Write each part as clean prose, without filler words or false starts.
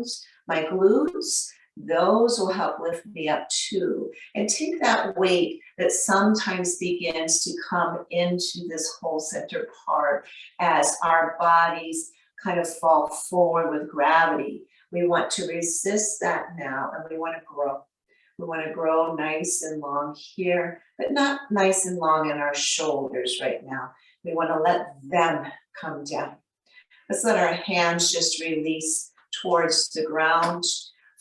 arms, my glutes, those will help lift me up too. And take that weight that sometimes begins to come into this whole center part as our bodies kind of fall forward with gravity. We want to resist that now, and we want to grow. We want to grow nice and long here, but not nice and long in our shoulders right now. We want to let them come down. Let's let our hands just release towards the ground.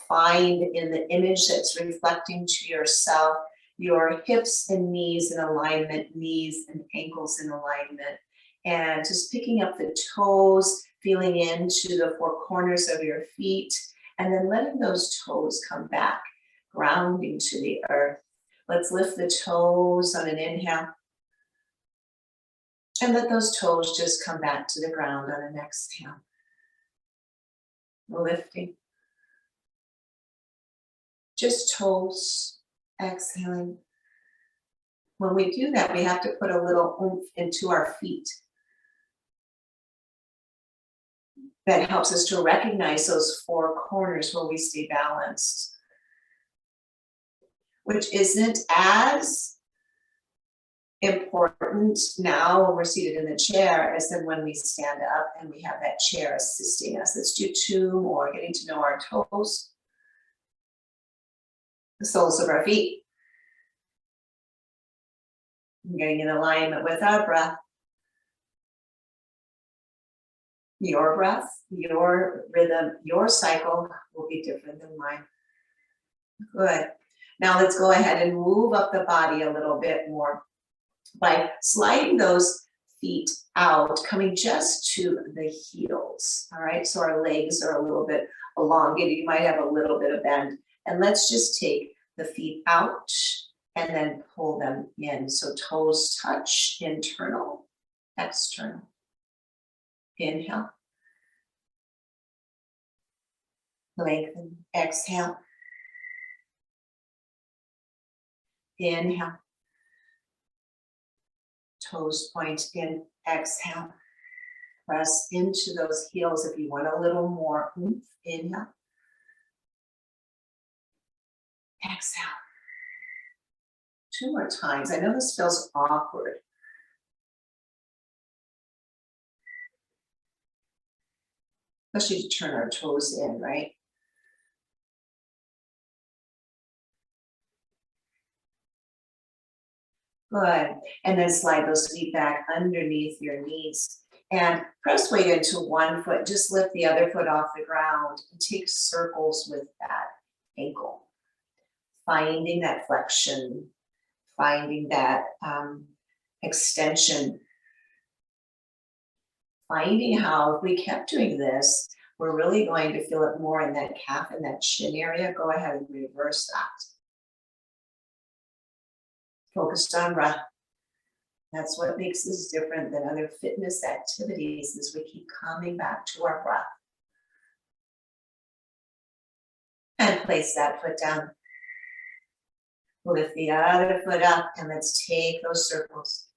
Find in the image that's reflecting to yourself your hips and knees in alignment, knees and ankles in alignment. And just picking up the toes, feeling into the four corners of your feet, and then letting those toes come back, grounding to the earth. Let's lift the toes on an inhale. And let those toes just come back to the ground on an exhale. Lifting. Just toes, exhaling. When we do that, we have to put a little oomph into our feet. That helps us to recognize those four corners where we stay balanced, which isn't as important now when we're seated in the chair as then when we stand up and we have that chair assisting us. Let's do two more, getting to know our toes, the soles of our feet, getting in alignment with our breath. Your breath, your rhythm, your cycle will be different than mine. Good. Now let's go ahead and move up the body a little bit more by sliding those feet out, coming just to the heels. All right, so our legs are a little bit elongated. You might have a little bit of bend. And let's just take the feet out and then pull them in. So toes touch, internal, external. Inhale. Lengthen. Exhale. Inhale. Toes point in. Exhale. Press into those heels if you want a little more oomph. Inhale. Exhale. Two more times. I know this feels awkward. Especially to turn our toes in, right? Good. And then slide those feet back underneath your knees. And press weight into one foot. Just lift the other foot off the ground and take circles with that ankle. Finding that flexion, finding that extension. Finding how if we kept doing this, we're really going to feel it more in that calf and that shin area. Go ahead and reverse that. Focused on breath. That's what makes this different than other fitness activities, is we keep coming back to our breath. And place that foot down. Lift the other foot up and let's take those circles.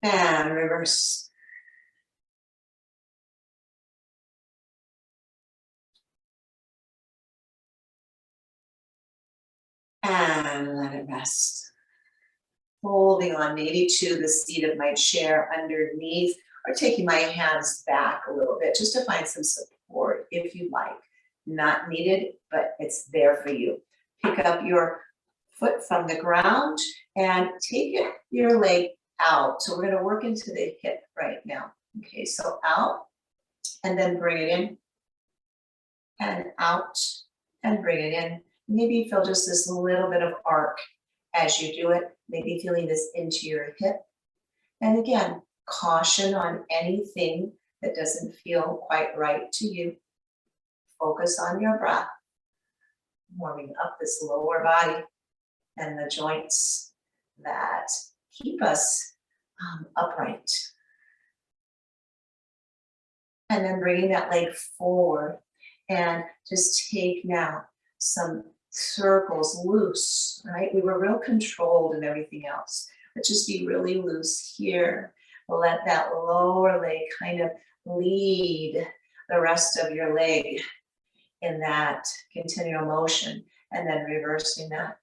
And reverse. And let it rest. Holding on maybe to the seat of my chair underneath, or taking my hands back a little bit just to find some support if you like. Not needed, but it's there for you. Pick up your foot from the ground and take your leg out. So we're going to work into the hip right now. Okay, so out and then bring it in and out and bring it in. Maybe you feel just this little bit of arc as you do it, maybe feeling this into your hip. And again, caution on anything that doesn't feel quite right to you. Focus on your breath, warming up this lower body and the joints that keep us upright. And then bringing that leg forward and just take now some circles loose, right? We were real controlled and everything else, but just be really loose here. let that lower leg kind of lead the rest of your leg in that continual motion, and then reversing that.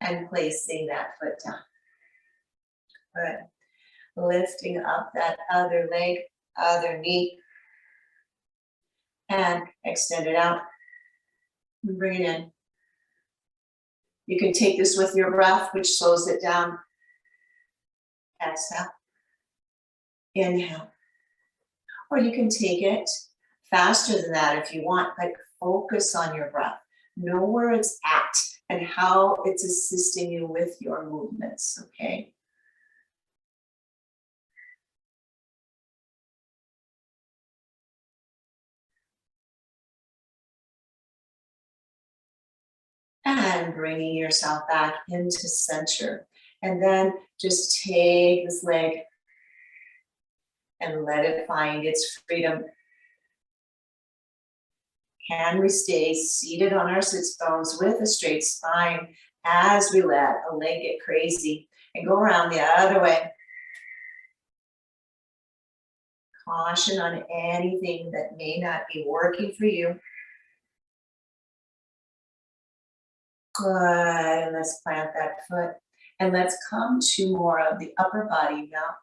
And placing that foot down. Good. Lifting up that other leg, other knee, and extend it out. And bring it in. You can take this with your breath, which slows it down. Exhale. Inhale. Or you can take it faster than that if you want, but focus on your breath. Know where it's at and how it's assisting you with your movements, okay? And bringing yourself back into center. And then just take this leg and let it find its freedom. Can we stay seated on our sits bones with a straight spine as we let a leg get crazy and go around the other way? Caution on anything that may not be working for you. Good, and let's plant that foot. And let's come to more of the upper body now.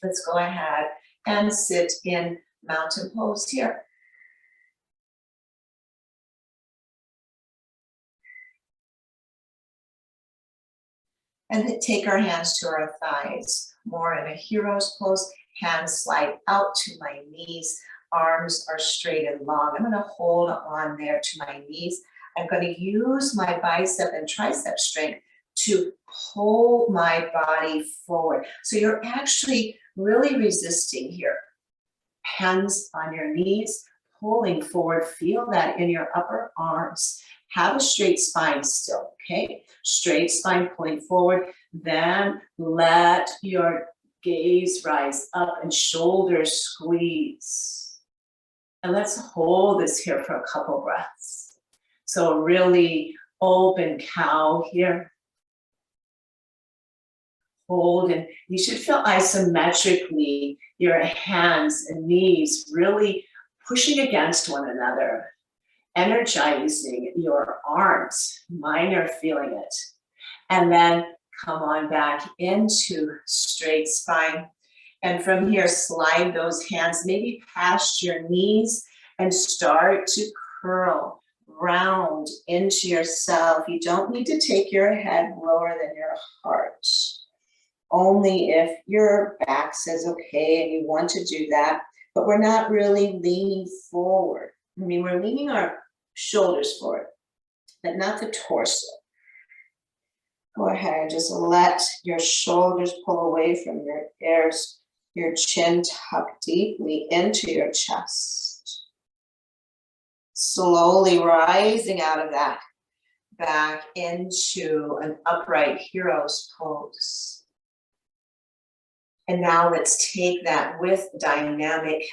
Let's go ahead and sit in mountain pose here. And then take our hands to our thighs, more in a hero's pose. Hands slide out to my knees. Arms are straight and long. I'm going to hold on there to my knees. I'm going to use my bicep and tricep strength to pull my body forward. So you're actually really resisting here. Hands on your knees, pulling forward. Feel that in your upper arms. Have a straight spine still, okay? Straight spine pulling forward. Then let your gaze rise up and shoulders squeeze. And let's hold this here for a couple breaths. So really open cow here. Hold, and you should feel isometrically your hands and knees really pushing against one another, energizing your arms. Mine are feeling it. And then come on back into straight spine. And from here, slide those hands maybe past your knees and start to curl round into yourself. You don't need to take your head lower than your heart. Only if your back says okay and you want to do that, but we're not really leaning forward. I mean, we're leaning our shoulders forward, but not the torso. Go ahead and just let your shoulders pull away from your ears, your chin tuck deeply into your chest. Slowly rising out of that, back into an upright hero's pose. And now let's take that with dynamic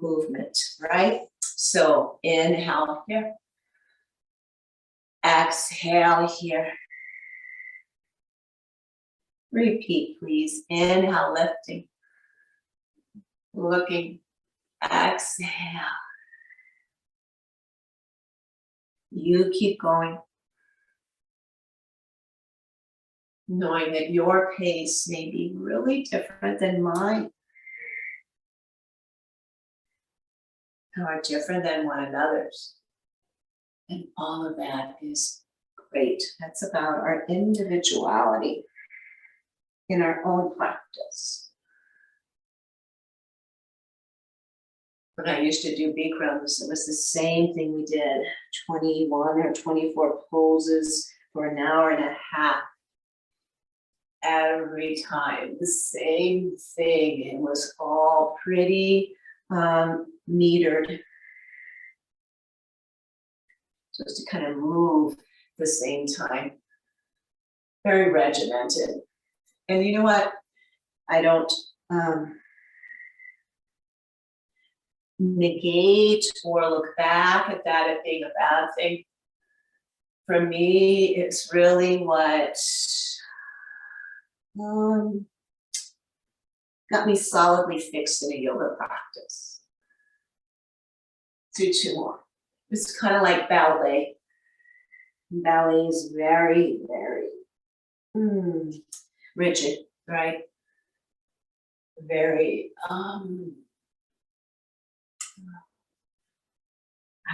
movement, right? So inhale here. Exhale here. Repeat, please. Inhale, lifting. Looking. Exhale. You keep going. Knowing that your pace may be really different than mine. Or different than one another's. And all of that is great. That's about our individuality in our own practice. When I used to do Bikrams, it was the same thing we did, 21 or 24 poses for an hour and a half. Every time, the same thing. It was all pretty metered. Just to kind of move the same time. Very regimented. And you know what? I don't negate or look back at that as being a bad thing. For me, it's really what got me solidly fixed in a yoga practice. Do two more. It's kind of like ballet. Ballet is very, very rigid, right? Very, I'm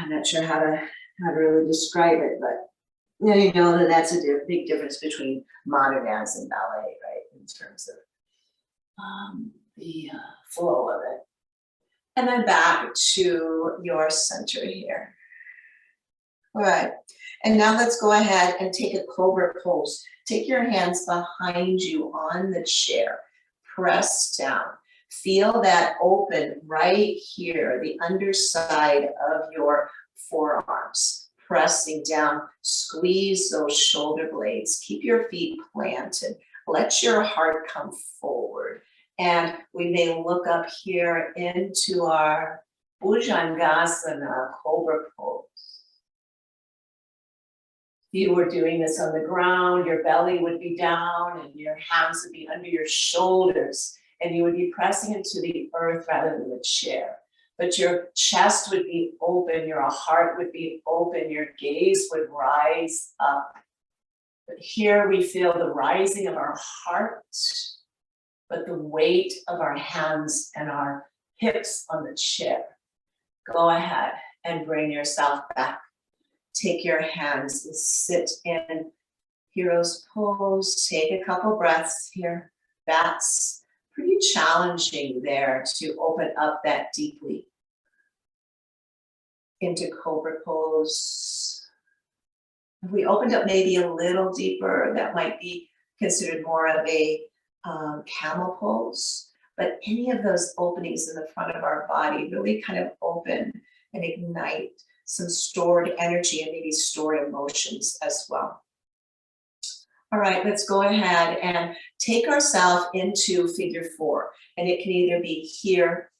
not sure how to really describe it, but you know that that's a big difference between modern dance and ballet, right? In terms of the flow of it. And then back to your center here. All right, and now let's go ahead and take a cobra pose. Take your hands behind you on the chair. Press down. Feel that open right here, the underside of your forearms. Pressing down, squeeze those shoulder blades. Keep your feet planted. Let your heart come forward. And we may look up here into our Bhujangasana, cobra pose. If you were doing this on the ground, your belly would be down and your hands would be under your shoulders and you would be pressing into the earth rather than the chair. But your chest would be open, your heart would be open, your gaze would rise up. But here we feel the rising of our heart, but the weight of our hands and our hips on the chair. Go ahead and bring yourself back. Take your hands and sit in hero's pose. Take a couple breaths here. That's pretty challenging there to open up that deeply into cobra pose. If we opened up maybe a little deeper, that might be considered more of a camel pose. But any of those openings in the front of our body really kind of open and ignite some stored energy and maybe stored emotions as well. All right, let's go ahead and take ourselves into figure four. And it can either be here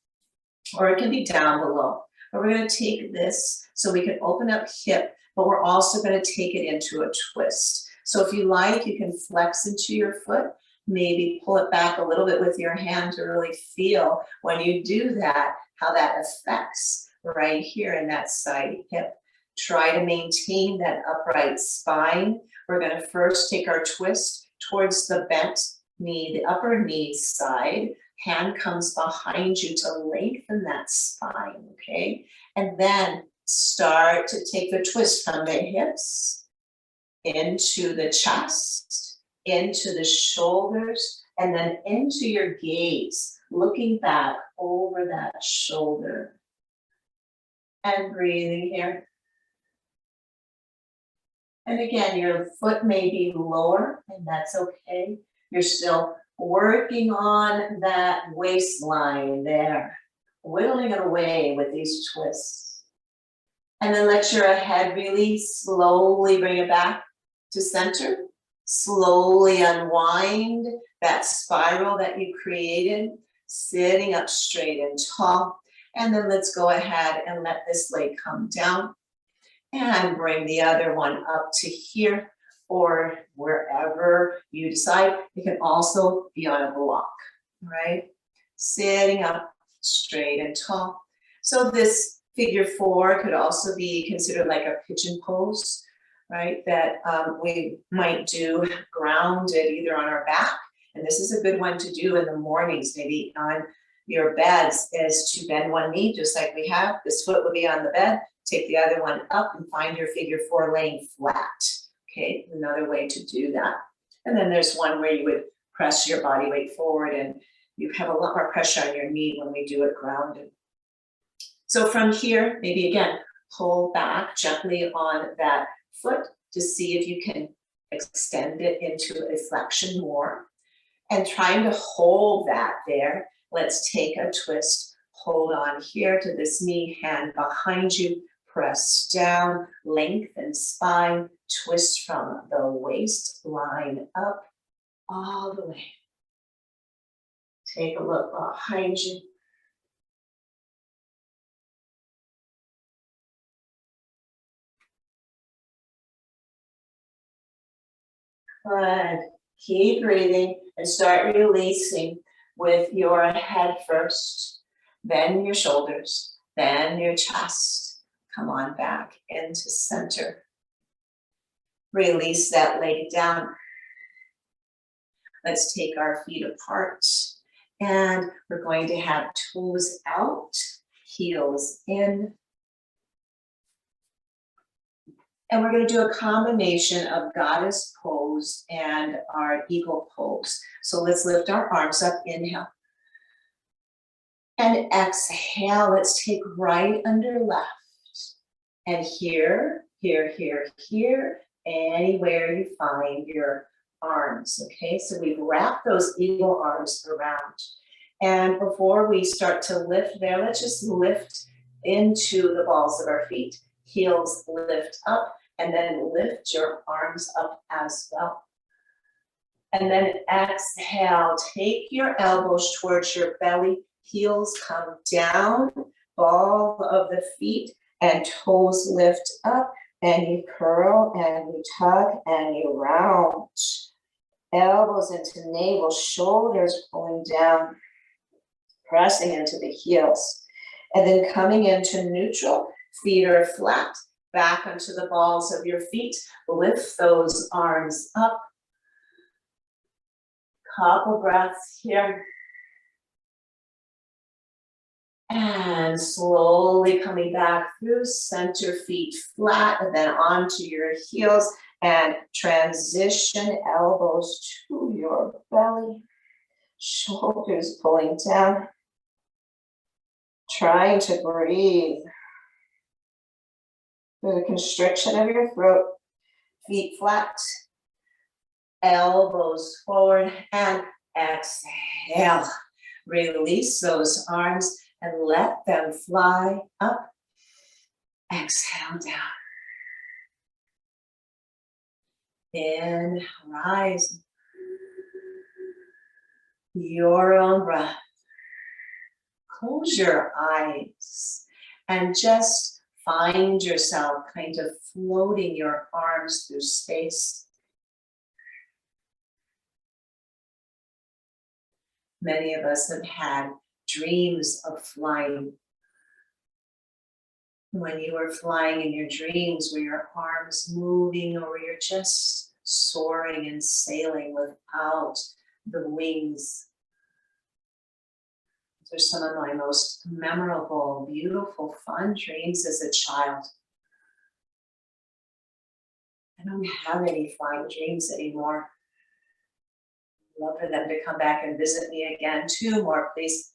or it can be down below. But we're going to take this so we can open up hip, but we're also going to take it into a twist. So if you like, you can flex into your foot, maybe pull it back a little bit with your hand to really feel when you do that, how that affects right here in that side hip. Try to maintain that upright spine. We're going to first take our twist towards the bent knee, the upper knee side. Hand comes behind you to lengthen that spine, okay? And then start to take the twist from the hips into the chest, into the shoulders, and then into your gaze, looking back over that shoulder. And breathing here. And again, your foot may be lower, and that's okay. You're still working on that waistline there, whittling it away with these twists. And then let your head really slowly bring it back to center. Slowly unwind that spiral that you created, sitting up straight and tall. And then let's go ahead and let this leg come down and bring the other one up to here or wherever you decide. It can also be on a block, right? Sitting up straight and tall. So this figure four could also be considered like a pigeon pose, right? That we might do grounded either on our back. And this is a good one to do in the mornings, maybe on your beds, is to bend one knee, just like we have. This foot will be on the bed. Take the other one up and find your figure four laying flat. Okay, another way to do that. And then there's one where you would press your body weight forward and you have a lot more pressure on your knee when we do it grounded. So from here, maybe again, pull back gently on that foot to see if you can extend it into a flexion more. And trying to hold that there, let's take a twist. Hold on here to this knee, hand behind you, press down, lengthen spine, twist from the waistline up all the way. Take a look behind you. Good. Keep breathing and start releasing with your head first, then your shoulders, then your chest. Come on back into center. Release that leg down. Let's take our feet apart and we're going to have toes out, heels in. And we're going to do a combination of goddess pose and our eagle pose. So let's lift our arms up, inhale. And exhale, let's take right under left. And here, here, here, here, anywhere you find your arms, okay? So we've wrapped those eagle arms around. And before we start to lift there, let's just lift into the balls of our feet. Heels lift up, and then lift your arms up as well. And then exhale, take your elbows towards your belly, heels come down, ball of the feet, and toes lift up, and you curl, and you tug, and you round. Elbows into navel, shoulders pulling down, pressing into the heels. And then coming into neutral, feet are flat, back onto the balls of your feet, lift those arms up. Couple breaths here. And slowly coming back through center, feet flat, and then onto your heels, and transition elbows to your belly, shoulders pulling down, trying to breathe through the constriction of your throat, feet flat, elbows forward, and exhale. Release those arms and let them fly up. Exhale down. In, rise. Your own breath. Close your eyes and just find yourself kind of floating your arms through space. Many of us have had dreams of flying. When you were flying in your dreams, were your arms moving, or you're just soaring and sailing without the wings? Those are some of my most memorable, beautiful, fun dreams as a child. I don't have any flying dreams anymore. I'd love for them to come back and visit me again. 2 more, please.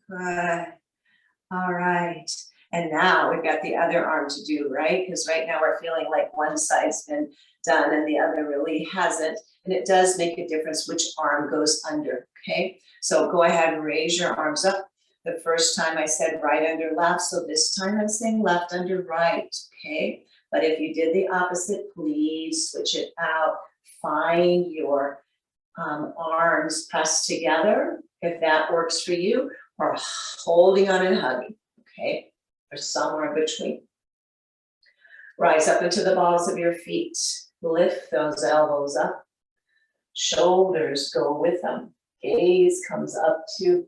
Good. All right. And now we've got the other arm to do, right? Because right now we're feeling like one side's been done and the other really hasn't. And it does make a difference which arm goes under, okay? So go ahead and raise your arms up. The first time I said right under left, so this time I'm saying left under right, okay? But if you did the opposite, please switch it out. Find your arms pressed together, if that works for you, or holding on and hugging, okay? Or somewhere in between. Rise up into the balls of your feet. Lift those elbows up. Shoulders go with them. Gaze comes up too.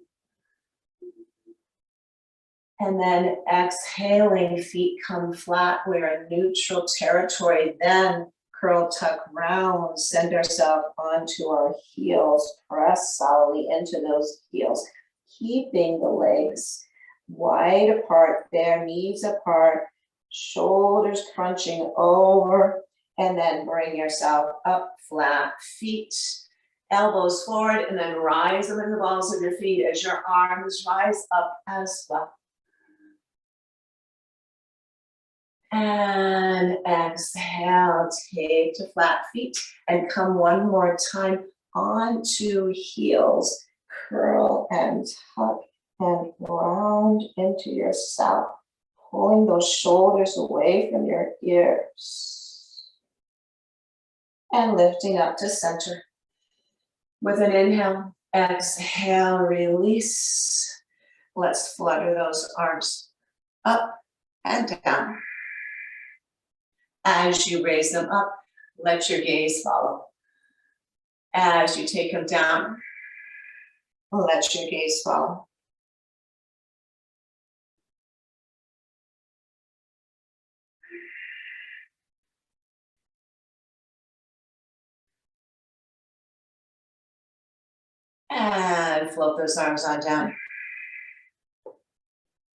And then exhaling, feet come flat. We're in neutral territory. Then curl, tuck, round. Send ourselves onto our heels. Press solidly into those heels. Keeping the legs wide apart there, knees apart, shoulders crunching over, and then bring yourself up, flat feet, elbows forward, and then rise up in the balls of your feet as your arms rise up as well. And exhale, take to flat feet, and come one more time onto heels. Curl and tuck and round into yourself, pulling those shoulders away from your ears and lifting up to center. With an inhale, exhale, release. Let's flutter those arms up and down. As you raise them up, let your gaze follow. As you take them down, let your gaze follow. And float those arms on down.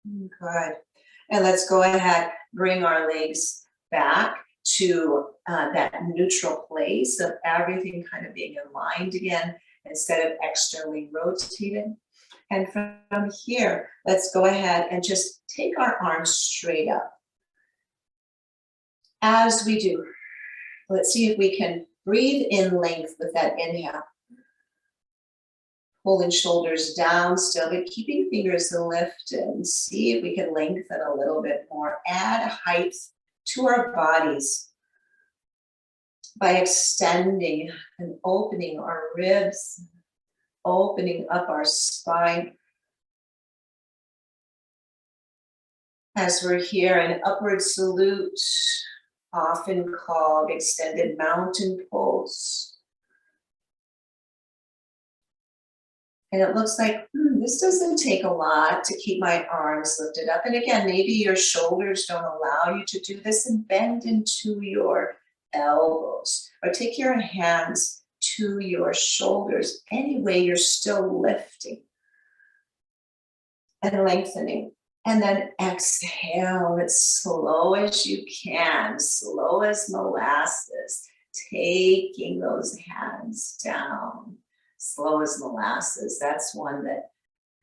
Good. And let's go ahead, bring our legs back to that neutral place of everything kind of being aligned again instead of externally rotated. And from here, let's go ahead and just take our arms straight up. As we do, let's see if we can breathe in length with that inhale. Pulling shoulders down still, but keeping fingers lifted. See if we can lengthen a little bit more. Add height to our bodies by extending and opening our ribs, opening up our spine. As we're here, an upward salute, often called extended mountain pose. And it looks like, this doesn't take a lot to keep my arms lifted up. And again, maybe your shoulders don't allow you to do this, and bend into your elbows or take your hands to your shoulders. Anyway, you're still lifting and lengthening. And then exhale as slow as you can, slow as molasses, taking those hands down. Slow as molasses. That's one that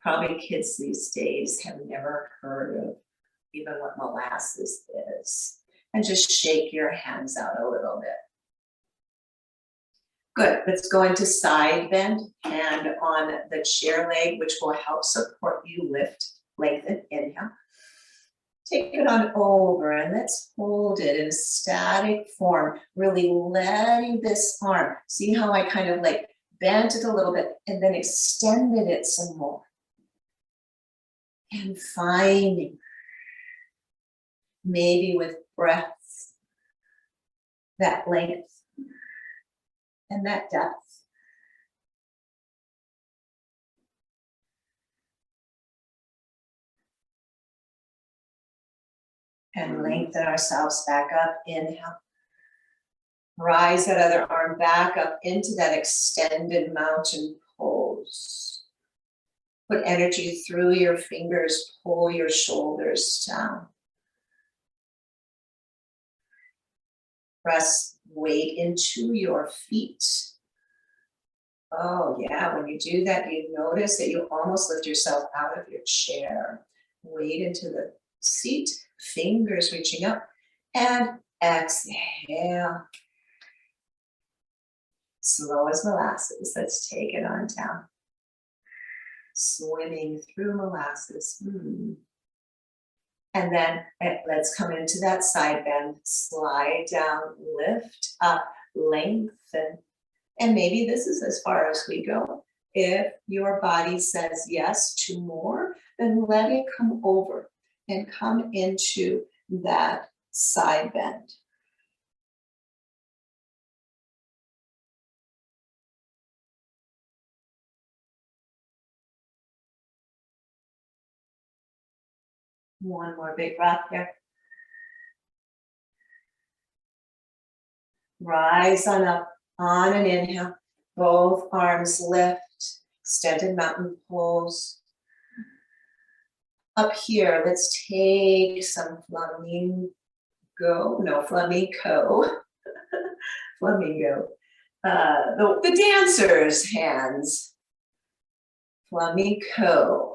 probably kids these days have never heard of, even what molasses is. And just shake your hands out a little bit. Good. Let's go into side bend, and on the chair leg, which will help support you, lift, lengthen, inhale. Take it on over and let's hold it in a static form, really letting this arm, see how I kind of like bent it a little bit and then extended it some more. And finding, maybe with breaths, that length and that depth. And lengthen ourselves back up, inhale. Rise that other arm back up into that extended mountain pose. Put energy through your fingers, pull your shoulders down. Press weight into your feet. Oh yeah, when you do that, you notice that you almost lift yourself out of your chair. Weight into the seat, fingers reaching up, and exhale. Slow as molasses, let's take it on down. Swimming through molasses. And then let's come into that side bend, slide down, lift up, lengthen. And maybe this is as far as we go. If your body says yes to more, then let it come over and come into that side bend. One more big breath here. Rise on up on an inhale. Both arms lift, extended mountain pose. Up here, let's take some flamenco. Flamingo. The dancer's hands. Flamenco.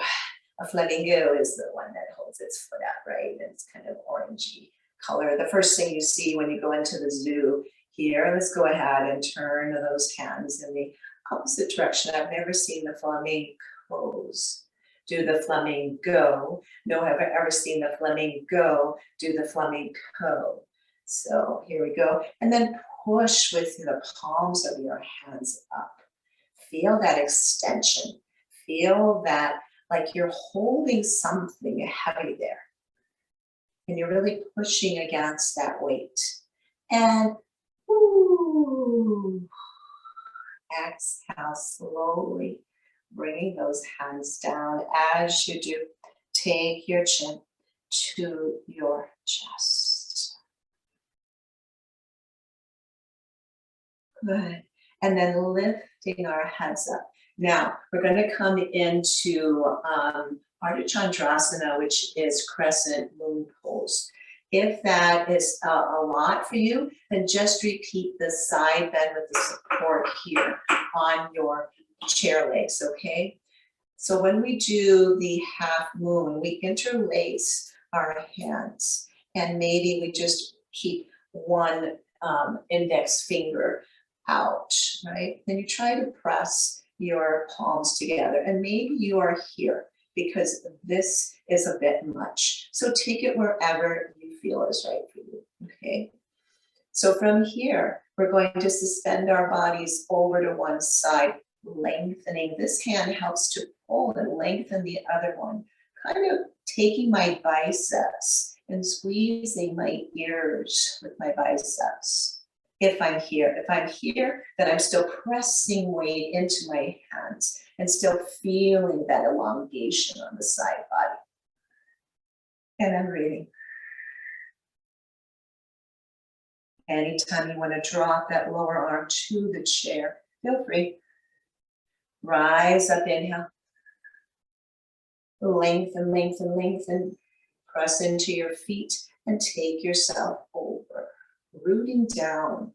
A flamingo is the one that holds its foot out, right? And it's kind of orangey color. The first thing you see when you go into the zoo here, let's go ahead and turn those hands in the opposite direction. I've never seen the flamencos do the flamingo. No, have I ever seen the flamingo do the flamenco. So here we go. And then push with the palms of your hands up. Feel that extension. Feel that like you're holding something heavy there. And you're really pushing against that weight. And woo, exhale slowly, bringing those hands down. As you do, take your chin to your chest. Good. And then lifting our heads up. Now, we're going to come into Ardha Chandrasana, which is crescent moon pose. If that is a lot for you, then just repeat the side bend with the support here on your chair legs, okay? So when we do the half moon, we interlace our hands, and maybe we just keep one index finger out, right? Then you try to press your palms together, and maybe you are here because this is a bit much. So take it wherever you feel is right for you, okay? So from here, we're going to suspend our bodies over to one side, lengthening. This hand helps to pull and lengthen the other one, kind of taking my biceps and squeezing my ears with my biceps. If I'm here, then I'm still pressing weight into my hands and still feeling that elongation on the side body. And I'm breathing. Anytime you want to drop that lower arm to the chair, feel free. Rise up, inhale. Lengthen, lengthen, lengthen. Press into your feet and take yourself over. Rooting down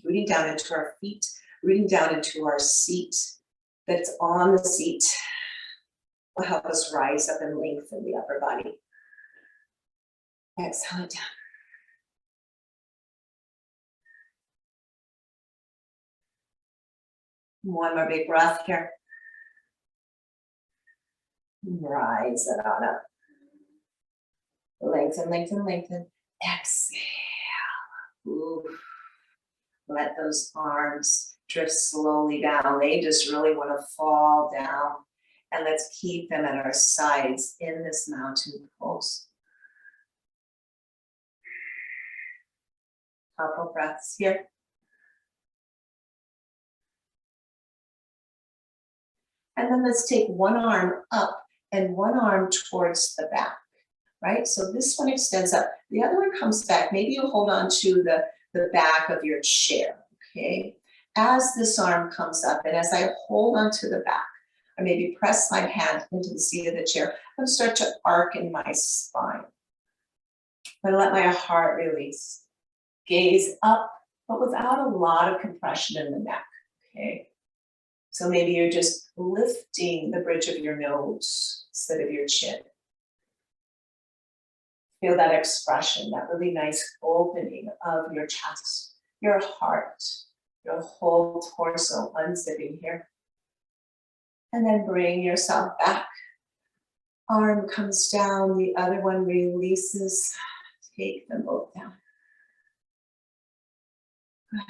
into our feet, rooting down into our seat that's on the seat will help us rise up and lengthen the upper body. Exhale it down. One more big breath here. Rise it on up. Lengthen, lengthen, lengthen. Exhale. Oof. Let those arms drift slowly down. They just really want to fall down. And let's keep them at our sides in this mountain pose. Couple breaths here. And then let's take one arm up and one arm towards the back, right? So this one extends up. The other one comes back. Maybe you hold on to the back of your chair, okay? As this arm comes up and as I hold onto the back, or maybe press my hand into the seat of the chair, I'm going to start to arc in my spine. I'm going to let my heart release. Gaze up, but without a lot of compression in the neck, okay? So maybe you're just lifting the bridge of your nose instead of your chin. Feel that expression, that really nice opening of your chest, your heart, your whole torso unzipping here. And then bring yourself back. Arm comes down, the other one releases. Take them both down. Good.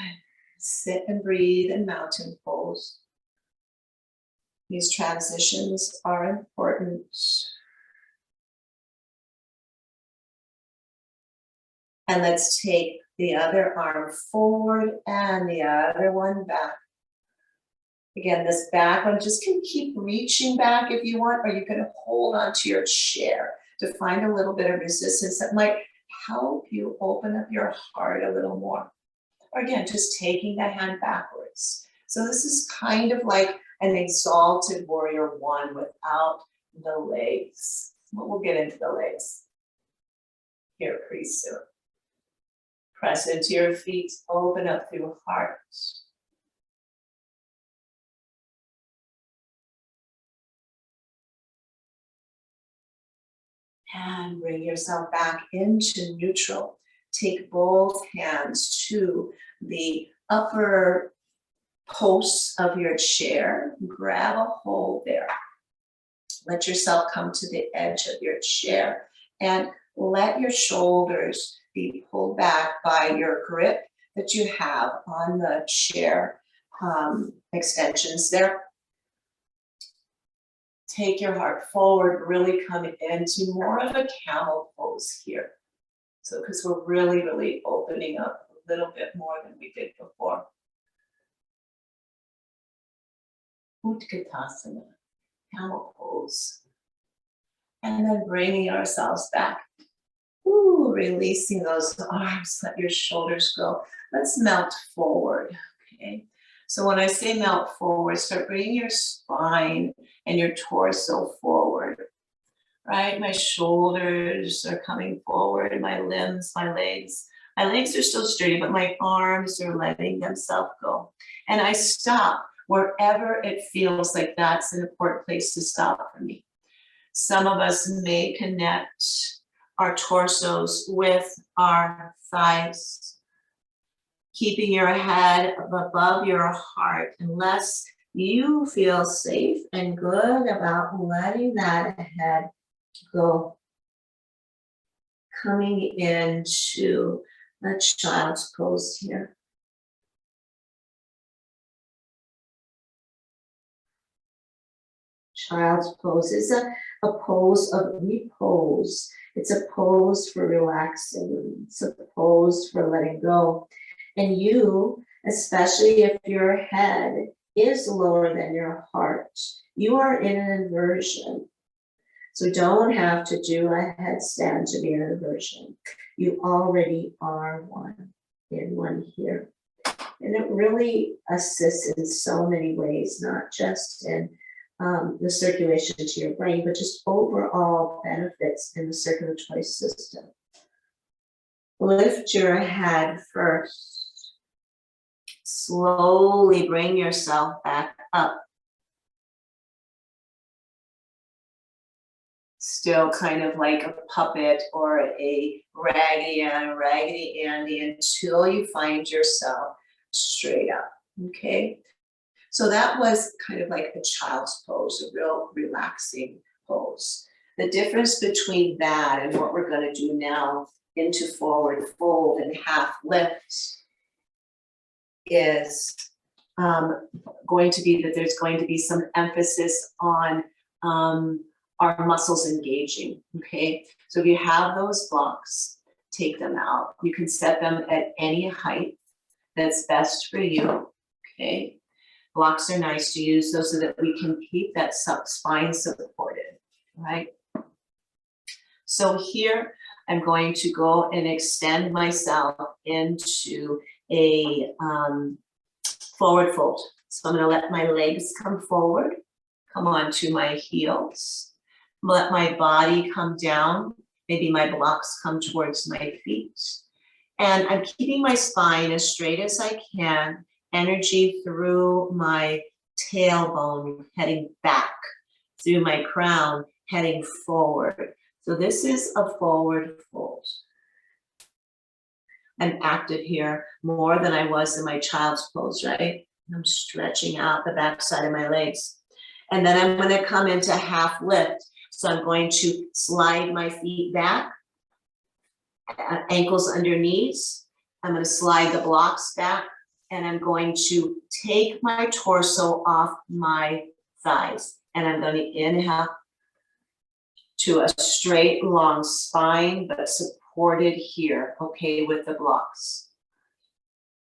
Sit and breathe in mountain pose. These transitions are important. And let's take the other arm forward and the other one back. Again, this back one just can keep reaching back if you want, or you can hold onto your chair to find a little bit of resistance that might help you open up your heart a little more. Or again, just taking the hand backwards. So this is kind of like an exalted warrior one without the legs. We'll get into the legs here pretty soon. Press into your feet, open up through heart. And bring yourself back into neutral. Take both hands to the upper posts of your chair. Grab a hold there. Let yourself come to the edge of your chair and let your shoulders be pulled back by your grip that you have on the chair. extensions there. Take your heart forward, really come into more of a camel pose here. So, because we're really, really opening up a little bit more than we did before. Utkatasana, camel pose. And then bringing ourselves back. Ooh, releasing those arms, let your shoulders go. Let's melt forward, okay? So when I say melt forward, start bringing your spine and your torso forward, right? My shoulders are coming forward, my limbs, my legs. My legs are still straight, but my arms are letting themselves go. And I stop wherever it feels like that's an important place to stop for me. Some of us may connect our torsos with our thighs, keeping your head above your heart, unless you feel safe and good about letting that head go. Coming into a child's pose here. Child's pose is a pose of repose. It's a pose for relaxing. It's a pose for letting go. And you, especially if your head is lower than your heart, you are in an inversion. So don't have to do a headstand to be an inversion. You already are one in one here. And it really assists in so many ways, not just in the circulation to your brain, but just overall benefits in the circulatory system. Lift your head first. Slowly bring yourself back up. Still kind of like a puppet or a Raggedy Andy until you find yourself straight up, okay? So that was kind of like a child's pose, a real relaxing pose. The difference between that and what we're going to do now into forward fold and half lift is going to be that there's going to be some emphasis on our muscles engaging, okay? So if you have those blocks, take them out. You can set them at any height that's best for you, okay? Blocks are nice to use those so that we can keep that spine supported, right? So here I'm going to go and extend myself into a forward fold. So I'm going to let my legs come forward, come onto my heels, let my body come down. Maybe my blocks come towards my feet. And I'm keeping my spine as straight as I can. Energy through my tailbone heading back, through my crown heading forward. So this is a forward fold. I'm active here more than I was in my child's pose, right? I'm stretching out the back side of my legs. And then I'm going to come into half lift. So I'm going to slide my feet back, ankles under knees. I'm going to slide the blocks back. And I'm going to take my torso off my thighs. And I'm going to inhale to a straight, long spine, but supported here, okay, with the blocks.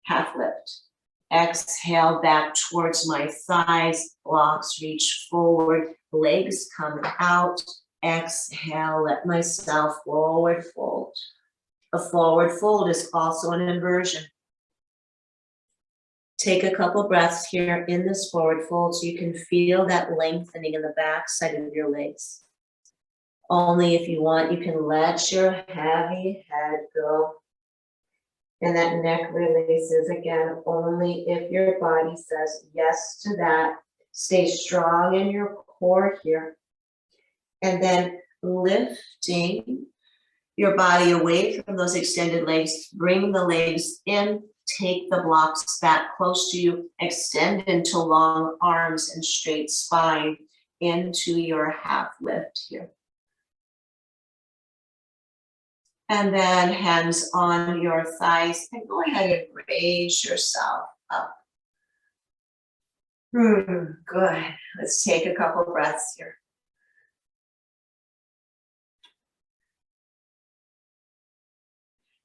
Half lift. Exhale back towards my thighs. Blocks reach forward. Legs come out. Exhale, let myself forward fold. A forward fold is also an inversion. Take a couple breaths here in this forward fold so you can feel that lengthening in the back side of your legs. Only if you want, you can let your heavy head go. And that neck releases again, only if your body says yes to that. Stay strong in your core here. And then lifting your body away from those extended legs, bring the legs in. Take the blocks back close to you, extend into long arms and straight spine into your half lift here. And then hands on your thighs and go ahead and raise yourself up. Good. Let's take a couple breaths here.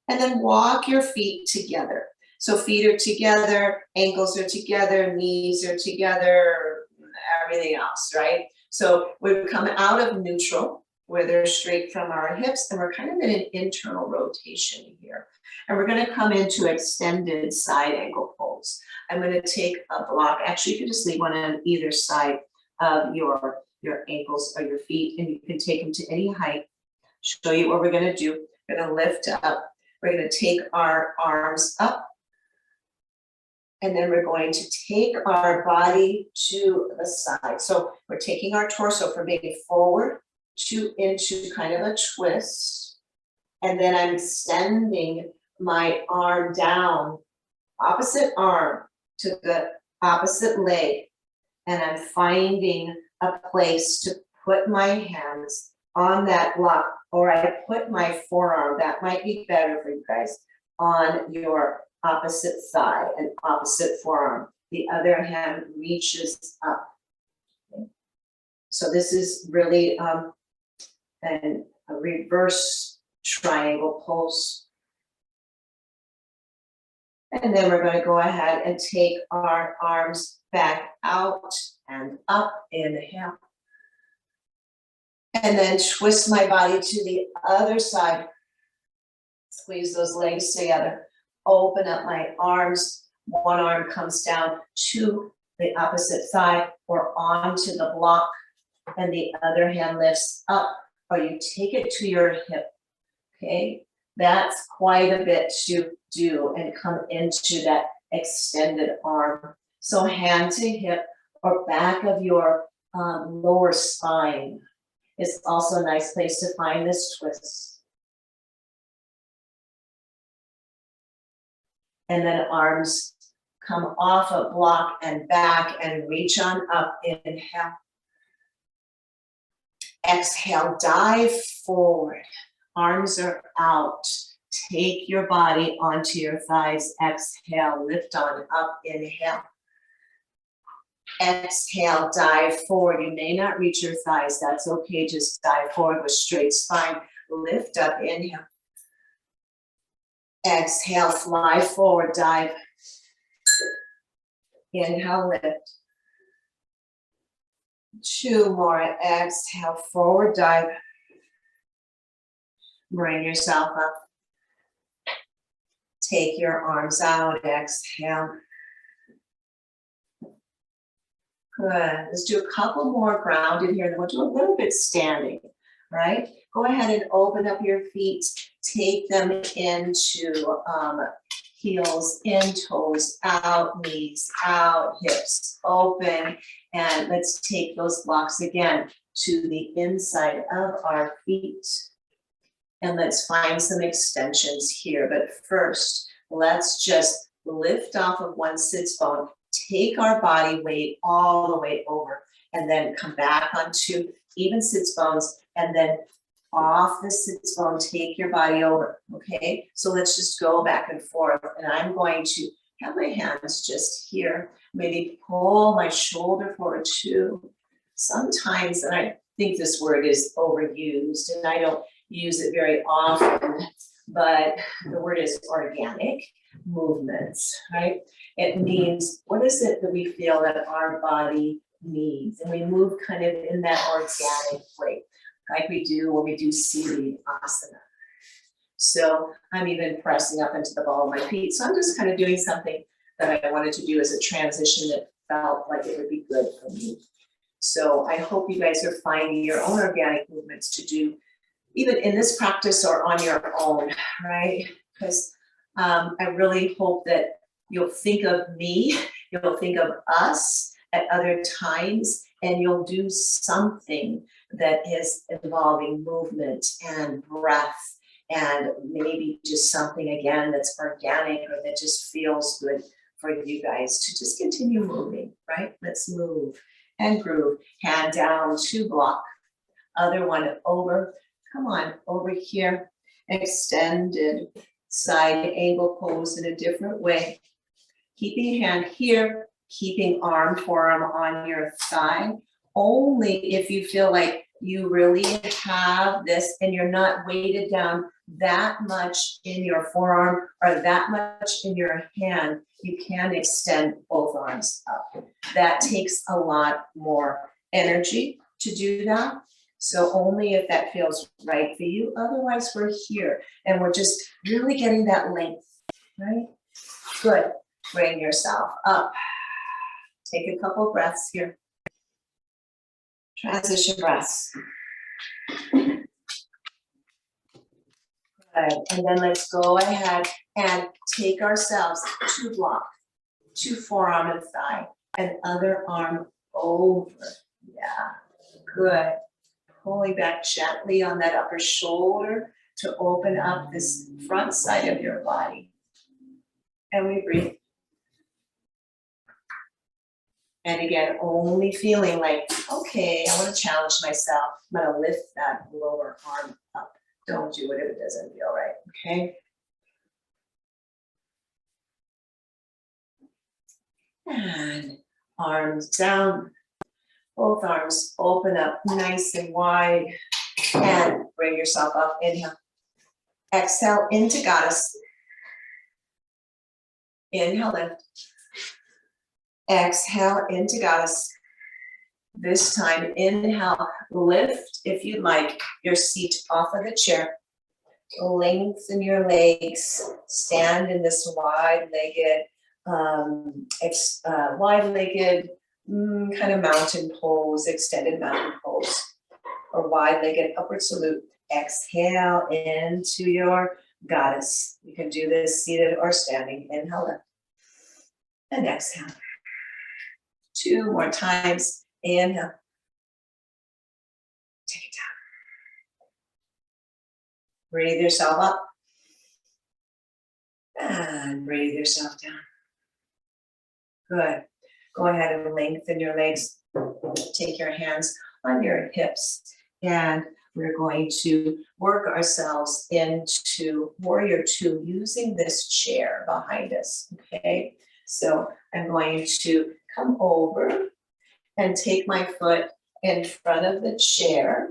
And then walk your feet together. So feet are together, ankles are together, knees are together, everything else, right? So we come out of neutral, where they're straight from our hips, and we're kind of in an internal rotation here. And we're gonna come into extended side angle pose. I'm gonna take a block. Actually, you can just leave one on either side of your ankles or your feet, and you can take them to any height. Show you what we're gonna do. We're gonna lift up. We're gonna take our arms up, and then we're going to take our body to the side. So we're taking our torso from being forward into kind of a twist. And then I'm extending my arm down, opposite arm to the opposite leg. And I'm finding a place to put my hands on that block, or I put my forearm, that might be better for you guys, on your opposite thigh and opposite forearm. The other hand reaches up. Okay. So this is really a reverse triangle pose. And then we're going to go ahead and take our arms back out and up, inhale. And then twist my body to the other side. Squeeze those legs together. Open up my arms. One arm comes down to the opposite thigh or onto the block, and the other hand lifts up, or you take it to your hip. Okay, that's quite a bit to do and come into that extended arm. So hand to hip or back of your lower spine is also a nice place to find this twist. And then arms come off a block and back and reach on up, inhale. Exhale, dive forward. Arms are out. Take your body onto your thighs. Exhale, lift on up, inhale. Exhale, dive forward. You may not reach your thighs. That's okay. Just dive forward with straight spine. Lift up, inhale. Exhale, fly forward, dive. Inhale, lift. 2 more. Exhale, forward, dive. Bring yourself up. Take your arms out. Exhale. Good. Let's do a couple more grounded here, and then we'll do a little bit standing, right? Go ahead and open up your feet. Take them into heels in, toes out, knees out, hips open. And let's take those blocks again to the inside of our feet. And let's find some extensions here. But first, let's just lift off of one sits bone. Take our body weight all the way over, and then come back onto even sits bones, and then off the sits bone, take your body over, okay? So let's just go back and forth, and I'm going to have my hands just here, maybe pull my shoulder forward too. Sometimes, and I think this word is overused, and I don't use it very often, but the word is organic movements, right? It means, what is it that we feel that our body needs? And we move kind of in that organic way, like we do when we do seated asana. So I'm even pressing up into the ball of my feet. So I'm just kind of doing something that I wanted to do as a transition that felt like it would be good for me. So I hope you guys are finding your own organic movements to do, even in this practice or on your own, right? Because I really hope that you'll think of me, you'll think of us at other times, and you'll do something that is involving movement and breath, and maybe just something again that's organic or that just feels good for you guys to just continue moving, right? Let's move and groove. Hand down to block, other one over. Come on, over here, extended side angle pose in a different way. Keeping your hand here, keeping forearm on your thigh, only if you feel like you really have this and you're not weighted down that much in your forearm or that much in your hand, you can extend both arms up. That takes a lot more energy to do that. So only if that feels right for you. Otherwise, we're here and we're just really getting that length, right? Good. Bring yourself up. Take a couple breaths here. Transition breaths. Good. And then let's go ahead and take ourselves to block, to forearm and thigh, and other arm over. Yeah, good. Pulling back gently on that upper shoulder to open up this front side of your body. And we breathe. And again, only feeling like, okay, I want to challenge myself. I'm going to lift that lower arm up. Don't do it if it doesn't feel right, okay? And arms down. Both arms open up nice and wide. And bring yourself up. Inhale. Exhale into goddess. Inhale, lift. Exhale into goddess. This time, inhale, lift, if you like, your seat off of the chair. Lengthen your legs. Stand in this wide-legged kind of mountain pose, extended mountain pose, or wide-legged upward salute. Exhale into your goddess. You can do this seated or standing. Inhale, lift. And exhale. 2 more times. Inhale. Take it down. Breathe yourself up. And breathe yourself down. Good. Go ahead and lengthen your legs. Take your hands on your hips. And we're going to work ourselves into Warrior Two using this chair behind us. Okay. So I'm going to come over and take my foot in front of the chair,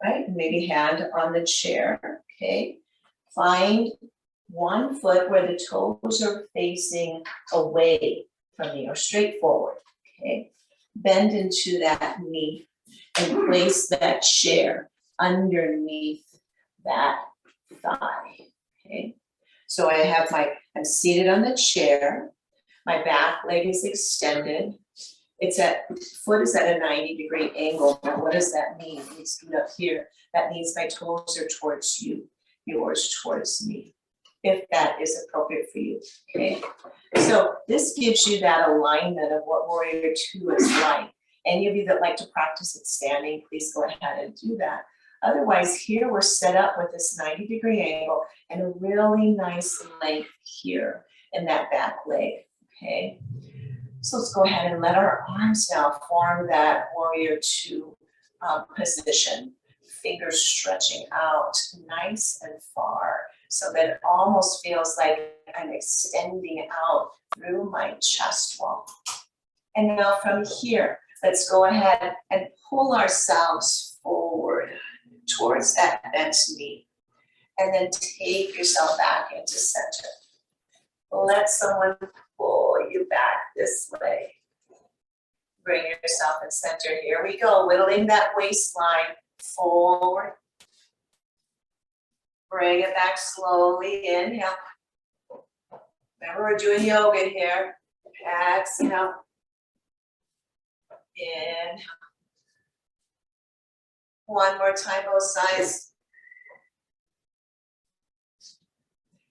right? Maybe hand on the chair, okay? Find one foot where the toes are facing away from me or straight forward, okay? Bend into that knee and place that chair underneath that thigh, okay? So I'm seated on the chair. My back leg is extended. Foot is at a 90-degree angle. Now, what does that mean? We scoot up here. That means my toes are towards you, yours towards me, if that is appropriate for you, okay? So this gives you that alignment of what Warrior Two is like. Any of you that like to practice it standing, please go ahead and do that. Otherwise, here we're set up with this 90-degree angle and a really nice length here in that back leg, okay? So let's go ahead and let our arms now form that Warrior Two position. Fingers stretching out nice and far so that it almost feels like I'm extending out through my chest wall. And now from here, let's go ahead and pull ourselves forward towards that bent knee. And then take yourself back into center. Let someone pull you back this way. Bring yourself in center. Here we go. Whittling that waistline forward. Bring it back slowly. Inhale. Remember, we're doing yoga here. Exhale. Inhale. One more time, both sides.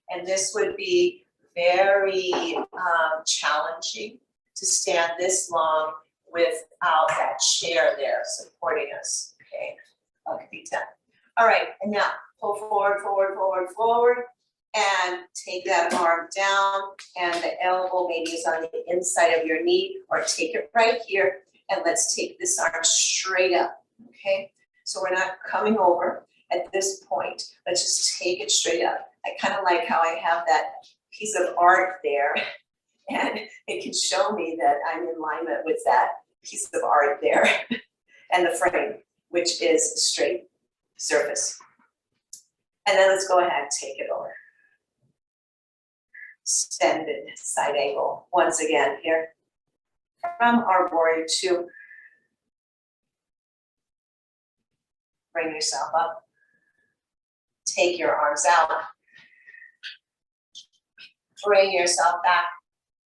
And this would be very challenging to stand this long without that chair there supporting us, okay? Okay, be done. All right, and now pull forward, forward, forward, forward, and take that arm down, and the elbow maybe is on the inside of your knee, or take it right here, and let's take this arm straight up, okay? So we're not coming over at this point. Let's just take it straight up. I kind of like how I have that piece of art there. And it can show me that I'm in alignment with that piece of art there and the frame, which is straight surface. And then let's go ahead and take it over. Extended side angle, once again here. From our warrior two, bring yourself up. Take your arms out. Bring yourself back,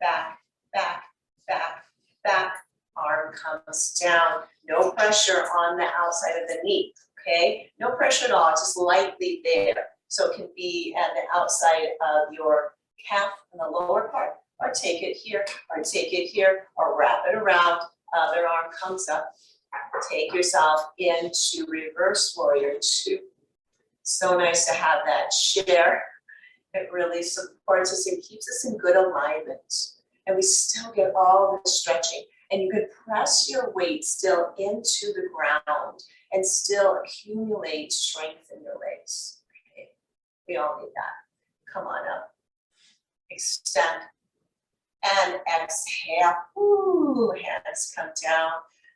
back, back, back, back. Arm comes down. No pressure on the outside of the knee, okay? No pressure at all, just lightly there. So it can be at the outside of your calf in the lower part, or take it here, or take it here, or wrap it around. Other arm comes up. Take yourself into reverse warrior two. So nice to have that share. It really supports us and keeps us in good alignment. And we still get all the stretching. And you can press your weight still into the ground and still accumulate strength in your legs. Okay. We all need that. Come on up. Extend. And exhale. Ooh, hands come down.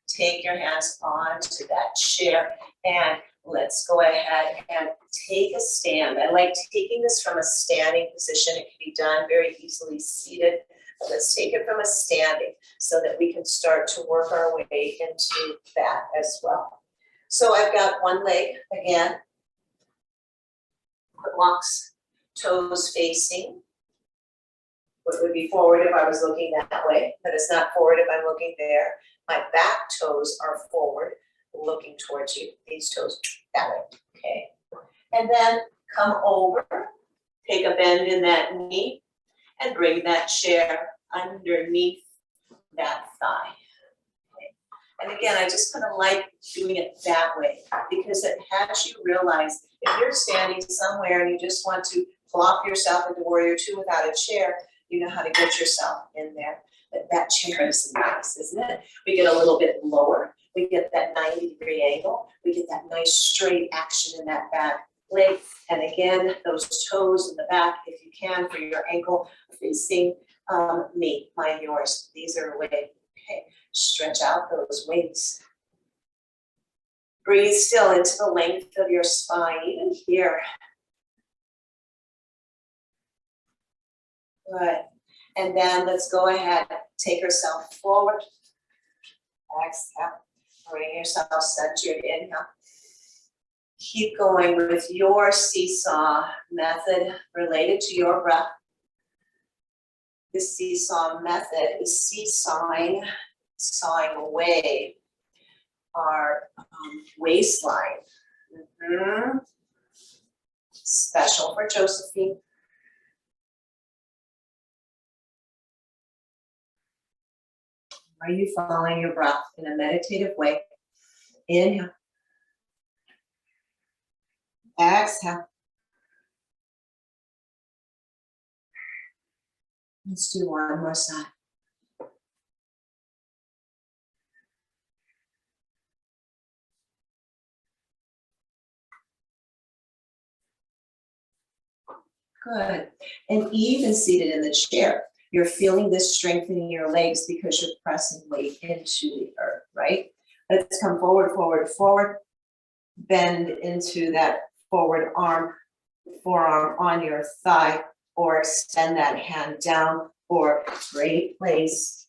Take your hands onto that chair and let's go ahead and take a stand. I like taking this from a standing position. It can be done very easily seated. But let's take it from a standing so that we can start to work our way into that as well. So I've got one leg again. Walks, toes facing. What would be forward if I was looking that way, but it's not forward if I'm looking there. My back toes are forward, looking towards you. These toes that way, okay? And then come over, take a bend in that knee, and bring that chair underneath that thigh. Okay. And again, I just kind of like doing it that way because it has you realize if you're standing somewhere and you just want to plop yourself into warrior two without a chair, you know how to get yourself in there. That chair is nice, isn't it? We get a little bit lower. We get that 90-degree angle. We get that nice straight action in that back leg. And again, those toes in the back, if you can, for your ankle facing me, mine, yours. These are away. Okay, stretch out those wings. Breathe still into the length of your spine, even here. Good. And then let's go ahead, take yourself forward. Exhale. Bring yourself centered. Inhale. Keep going with your seesaw method related to your breath. This seesaw method is seesawing, sawing away our waistline. Special for Josephine. Are you following your breath in a meditative way? Inhale. Exhale. Let's do one more side. Good. And even seated in the chair, you're feeling this strengthening your legs because you're pressing weight into the earth, right? Let's come forward, forward, forward. Bend into that forward arm, forearm on your thigh, or extend that hand down, or great place.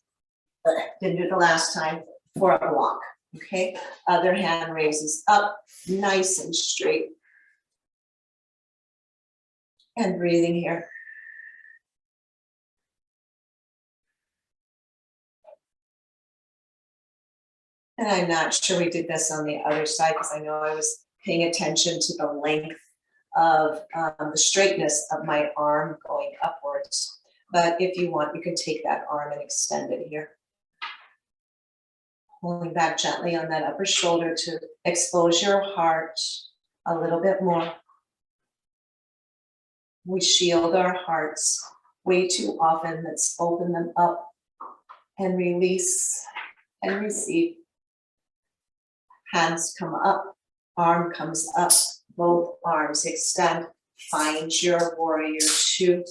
Didn't do it the last time for a block, okay? Other hand raises up, nice and straight. And breathing here. And I'm not sure we did this on the other side because I know I was paying attention to the length of the straightness of my arm going upwards. But if you want, you can take that arm and extend it here. Pulling back gently on that upper shoulder to expose your heart a little bit more. We shield our hearts way too often. Let's open them up and release and receive. Hands come up, arm comes up, both arms extend. Find your warrior two.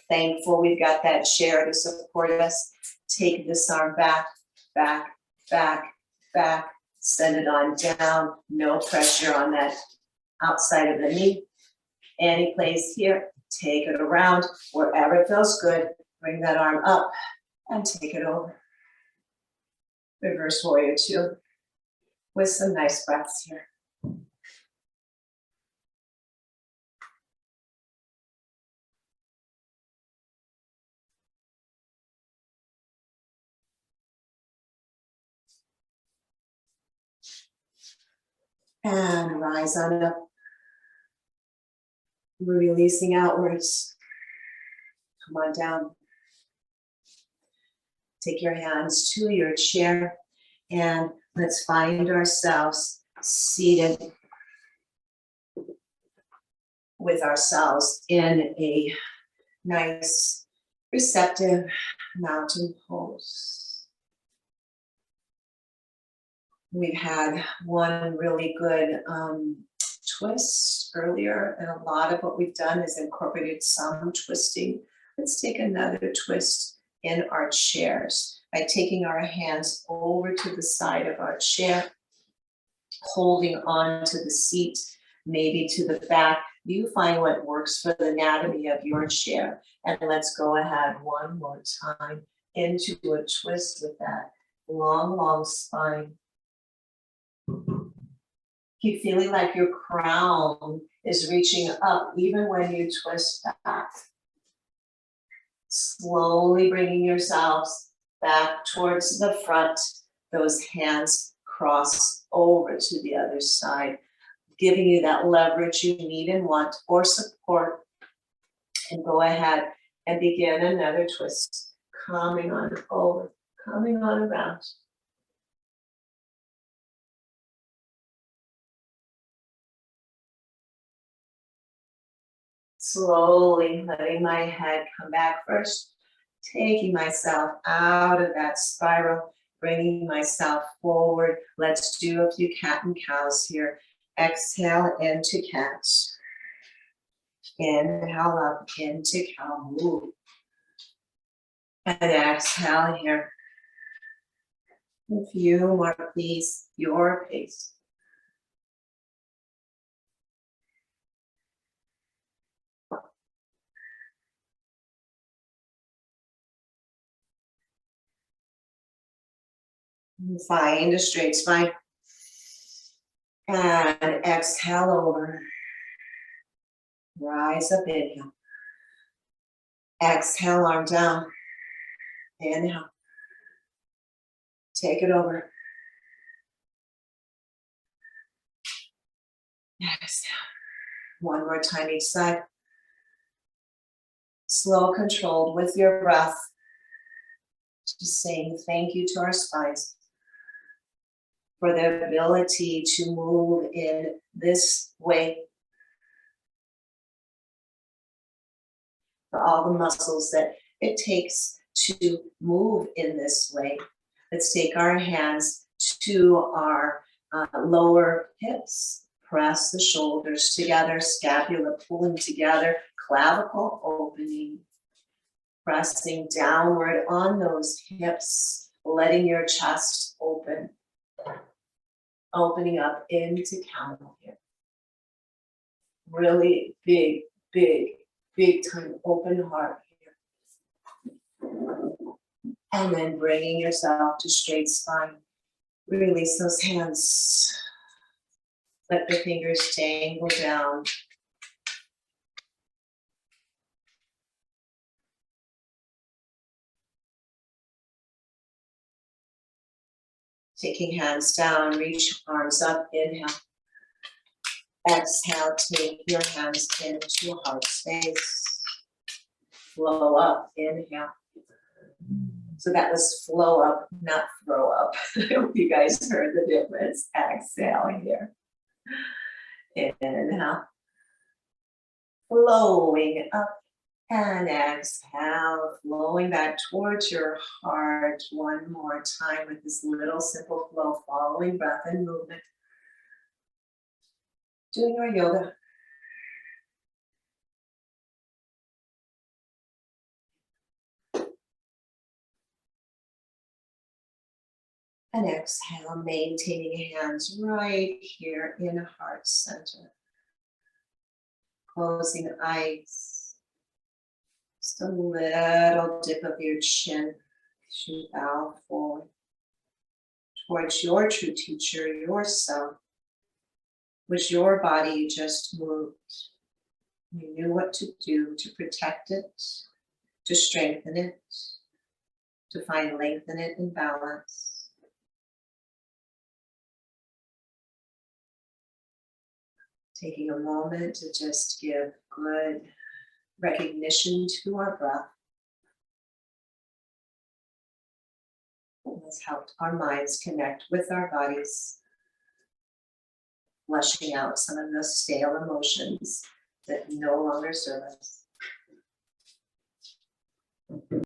Thankful we've got that chair to support us. Take this arm back, back, back, back. Send it on down. No pressure on that outside of the knee. Any place here. Take it around wherever it feels good. Bring that arm up and take it over. Reverse warrior two with some nice breaths here. And rise on up. Releasing outwards. Come on down. Take your hands to your chair and let's find ourselves seated with ourselves in a nice, receptive mountain pose. We've had one really good twist earlier, and a lot of what we've done is incorporated some twisting. Let's take another twist in our chairs by taking our hands over to the side of our chair, holding on to the seat, maybe to the back. You find what works for the anatomy of your chair. And let's go ahead one more time into a twist with that long, long spine. Keep feeling like your crown is reaching up even when you twist back. Slowly bringing yourselves back towards the front. Those hands cross over to the other side, giving you that leverage you need and want for support. And go ahead and begin another twist. Coming on over, coming on around. Slowly letting my head come back first, taking myself out of that spiral, bringing myself forward. Let's do a few cat and cows here. Exhale into cat. Inhale up into cow, move. And exhale here. A few more, please, your pace. Find a straight spine. And exhale over. Rise up, inhale. Exhale, arm down. Inhale. Take it over. Exhale. One more time each side. Slow, controlled with your breath. Just saying thank you to our spines for the ability to move in this way. For all the muscles that it takes to move in this way. Let's take our hands to our lower hips. Press the shoulders together, scapula pulling together, clavicle opening. Pressing downward on those hips, letting your chest open. Opening up into camel here. Really big, big, big time open heart here. And then bringing yourself to straight spine. Release those hands. Let the fingers tangle down. Taking hands down, reach arms up, inhale. Exhale, take your hands into heart space. Flow up, inhale. So that was flow up, not throw up. I hope you guys heard the difference. Exhale here. Inhale. Flowing up. And exhale, flowing back towards your heart one more time with this little simple flow, following breath and movement. Doing our yoga. And exhale, maintaining hands right here in heart center. Closing eyes. Just a little dip of your chin as you bow forward towards your true teacher, yourself. Was your body you just moved. You knew what to do to protect it, to strengthen it, to find length in it and balance. Taking a moment to just give good recognition to our breath. It has helped our minds connect with our bodies, flushing out some of those stale emotions that no longer serve us.